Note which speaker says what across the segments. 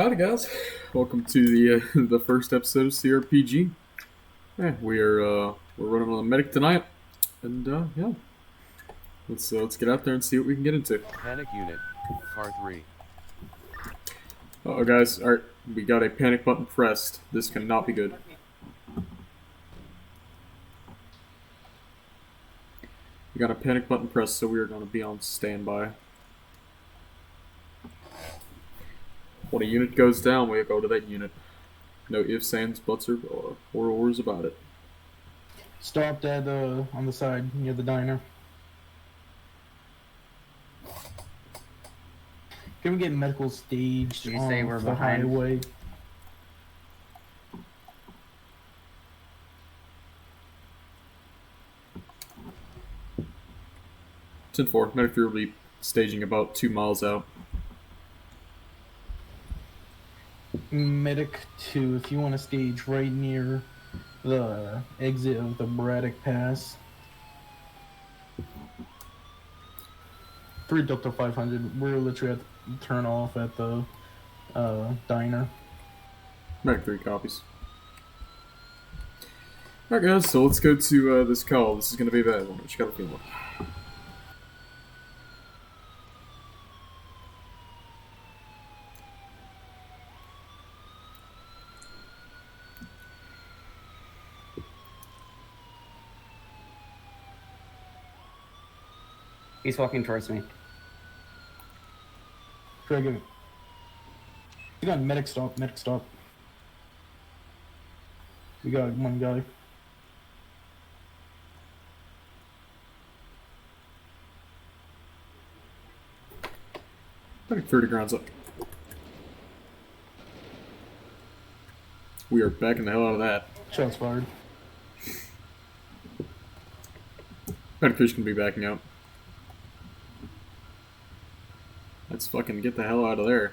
Speaker 1: Howdy guys, welcome to the the first episode of CRPG. Yeah, we're running on a medic tonight, and yeah, let's get out there and see what we can get into.
Speaker 2: Panic unit, car 3.
Speaker 1: Oh guys, alright, we got a panic button pressed. This cannot be good. We got a panic button pressed, so we are going to be on standby. When a unit goes down, we go to that unit. No ifs, ands, buts, or ors about it.
Speaker 3: Stopped at on the side near the diner. Can we get medical staged
Speaker 4: Did you
Speaker 3: on
Speaker 4: say we're
Speaker 3: the
Speaker 4: behind?
Speaker 3: highway?
Speaker 1: Ten 4, medic 3 will be staging about 2 miles out.
Speaker 3: Medic 2, if you want to stage right near the exit of the Braddock Pass. 3 Delta 500, we're literally at the turn off at the diner.
Speaker 1: Medic 3 copies. Alright guys, so let's go to this call. This is going to be a bad one. What you got a feeling?
Speaker 4: He's walking towards me.
Speaker 3: Try to get We got medic stop, medic stop. We got one guy.
Speaker 1: Medic 30 grounds up. We are backing the hell out of that.
Speaker 3: Shots fired.
Speaker 1: Medic 3's going to be backing out. Let's fucking get the hell out of there.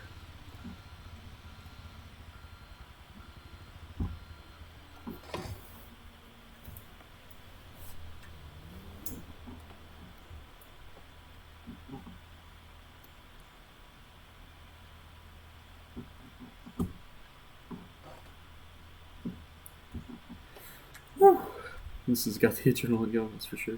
Speaker 1: Whew. This has got the adrenaline going, that's for sure.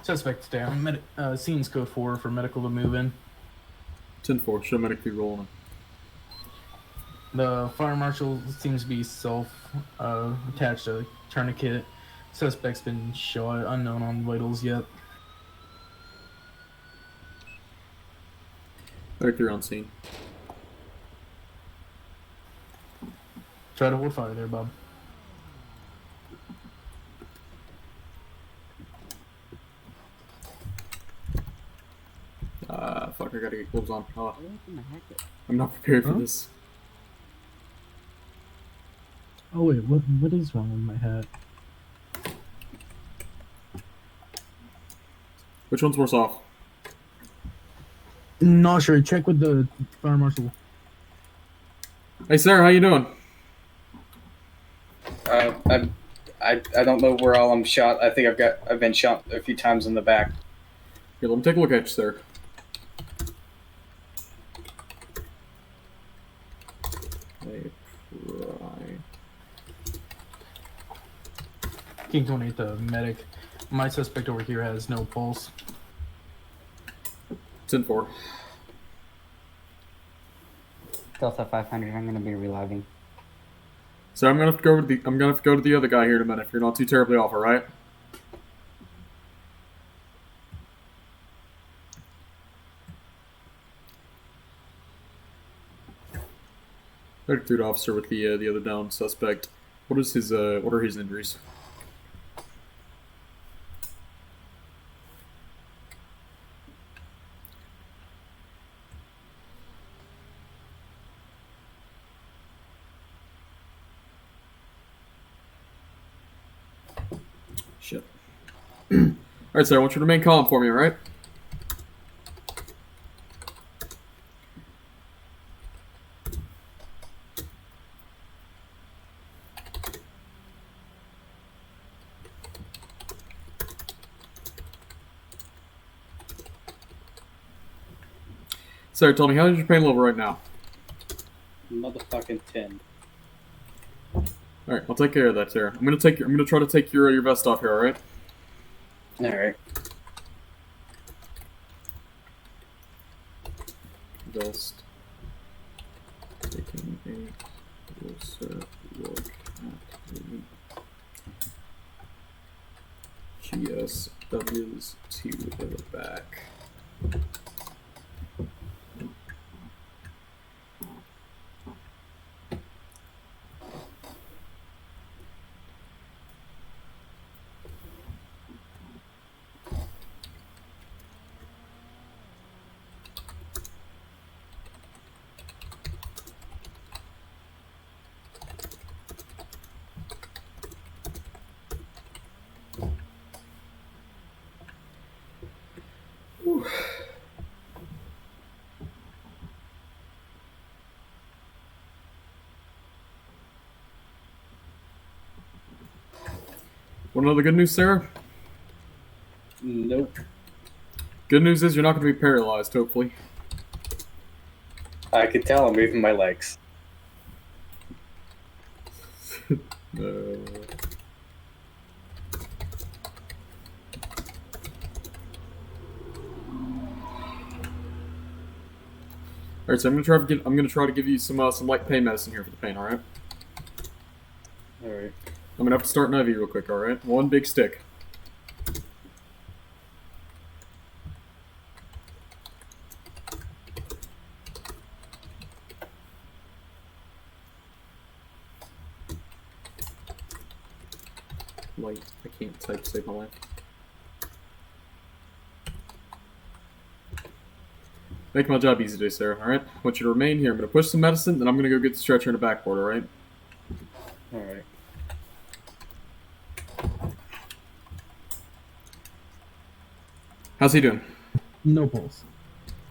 Speaker 3: Suspect's down. Scene's code 4 for medical to move in.
Speaker 1: 10-4, show medic 3 rolling.
Speaker 3: The fire marshal seems to be attached to a tourniquet. Suspect's been shot, unknown on vitals yet.
Speaker 1: Medic 3 on scene.
Speaker 3: Try to hold fire there, Bob.
Speaker 1: Fuck, I gotta get gloves on. Oh. I'm not prepared for this.
Speaker 5: Oh wait, what is wrong with my hat?
Speaker 1: Which one's worse off?
Speaker 5: Not sure. Check with the fire marshal.
Speaker 1: Hey Sarah, how you doing?
Speaker 6: I don't know where all I'm shot. I think I've been shot a few times in the back.
Speaker 1: Here, let me take a look at you, sir.
Speaker 3: King 28, the medic. My suspect over here has no pulse.
Speaker 1: 10-4.
Speaker 4: Delta 500, I'm gonna be relogging.
Speaker 1: So I'm gonna have to go to the other guy here in a minute. If you're not too terribly off, all right? Medic 3 officer with the other down suspect. What are his injuries? Shit. Alright, sir, I want you to remain calm for me, alright? Sarah, tell me, how is your pain level right now?
Speaker 6: Motherfucking 10.
Speaker 1: Alright, I'll take care of that, Sarah. I'm gonna try to take your vest off here, alright?
Speaker 6: Alright.
Speaker 1: Vest. Taking a closer look at the GSWs to the back. Want to know the good news, Sarah?
Speaker 6: Nope.
Speaker 1: Good news is you're not going to be paralyzed, hopefully.
Speaker 6: I could tell I'm moving my legs.
Speaker 1: Alright, so I'm gonna try to give you some light pain medicine here for the pain, alright?
Speaker 6: Alright.
Speaker 1: I'm gonna have to start an IV real quick, alright? One big stick. Light. I can't type to save my life. Make my job easy today, Sarah, alright? I want you to remain here. I'm gonna push some medicine, then I'm gonna go get the stretcher and a backboard, alright?
Speaker 6: Alright.
Speaker 1: How's he doing?
Speaker 5: No pulse.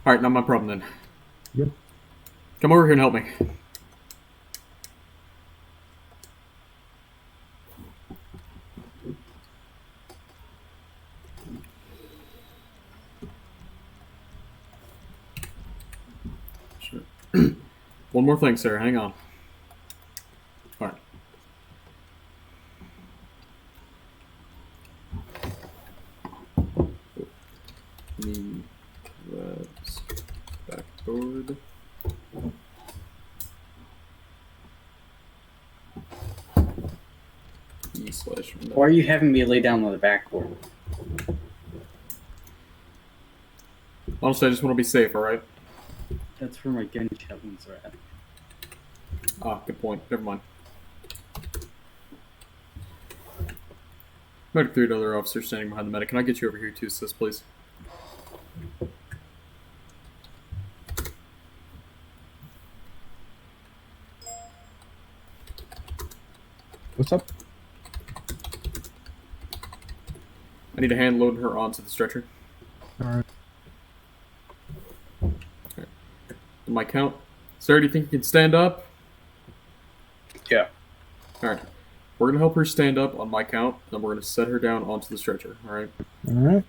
Speaker 1: Alright, not my problem then.
Speaker 5: Yep.
Speaker 1: Come over here and help me. Sure. One more thing, Sarah. Hang on. Alright. Knee, grabs, backboard. E/.
Speaker 6: Why are you having me lay down on the backboard?
Speaker 1: Honestly, I just want to be safe, alright?
Speaker 6: That's where my gunshot ones are at.
Speaker 1: Ah, good point. Never mind. Medic 3 to other officer standing behind the medic. Can I get you over here to assist, please?
Speaker 5: What's up?
Speaker 1: I need to hand load her onto the stretcher.
Speaker 5: Alright.
Speaker 1: On my count. Sarah, do you think you can stand up?
Speaker 6: Yeah.
Speaker 1: Alright. We're going to help her stand up on my count, then we're going to set her down onto the stretcher. Alright?
Speaker 5: Alright.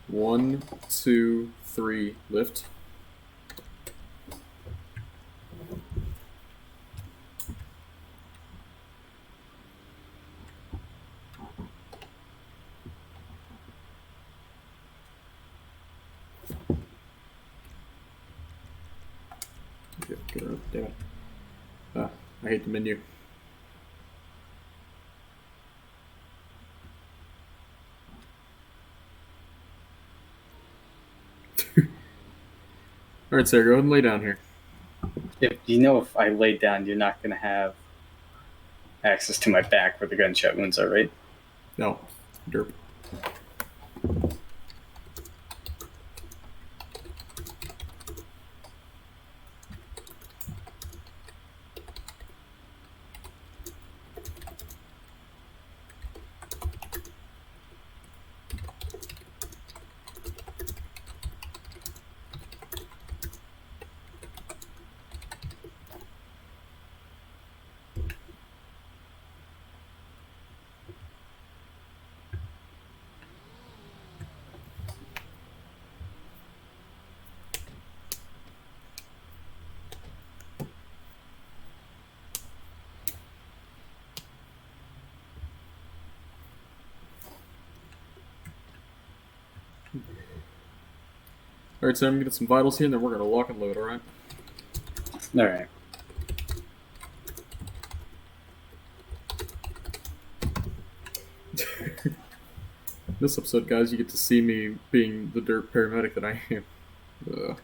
Speaker 1: 1, 2, 3, lift. Get her up. Damn it. Ah, I hate the menu. Alright, Sarah, go ahead and lay down here.
Speaker 6: If I lay down, you're not gonna have access to my back where the gunshot wounds are, right?
Speaker 1: No. Derp. Alright, so I'm gonna get some vitals here, and then we're gonna lock and load, alright?
Speaker 6: All right.
Speaker 1: This episode, guys, you get to see me being the dirt paramedic that I am. Ugh.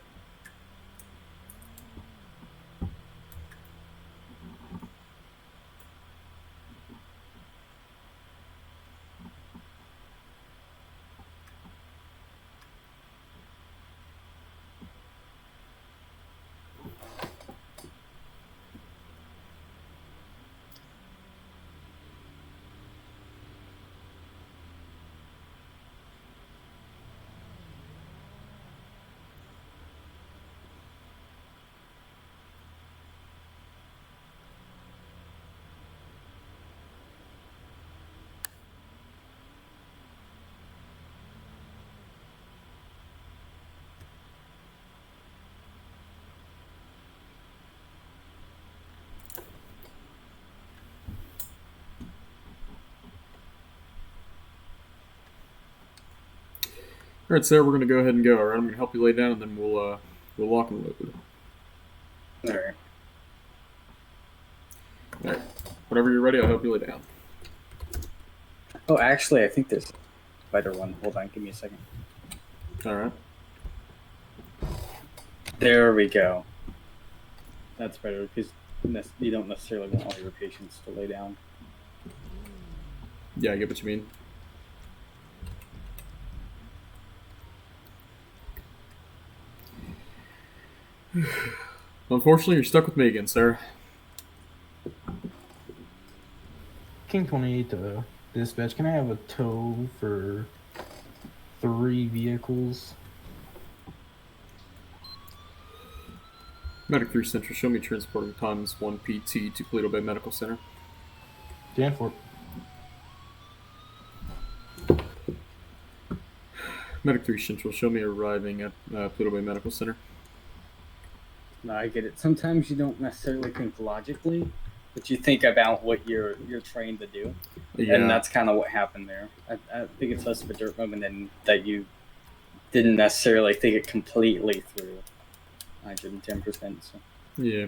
Speaker 1: Alright, Sarah, we're gonna go ahead and go, alright? I'm gonna help you lay down, and then we'll lock and load.
Speaker 6: All right.
Speaker 1: Alright. Whenever you're ready, I'll help you lay down.
Speaker 6: Oh, actually, I think there's a better one. Hold on, give me a second.
Speaker 1: Alright.
Speaker 6: There we go. That's better because you don't necessarily want all your patients to lay down.
Speaker 1: Yeah, I get what you mean. Unfortunately, you're stuck with me again, Sarah.
Speaker 3: King 28 to dispatch. Can I have a tow for 3 vehicles?
Speaker 1: Medic 3 Central, show me transporting times 1 PT to Toledo Bay Medical Center.
Speaker 3: Danforth.
Speaker 1: Medic 3 Central, show me arriving at Toledo Bay Medical Center.
Speaker 6: No, I get it. Sometimes you don't necessarily think logically, but you think about what you're trained to do,
Speaker 1: Yeah.
Speaker 6: and that's kind of what happened there. I think it's less of a dirt moment than that you didn't necessarily think it completely through. 110%. So.
Speaker 1: Yeah.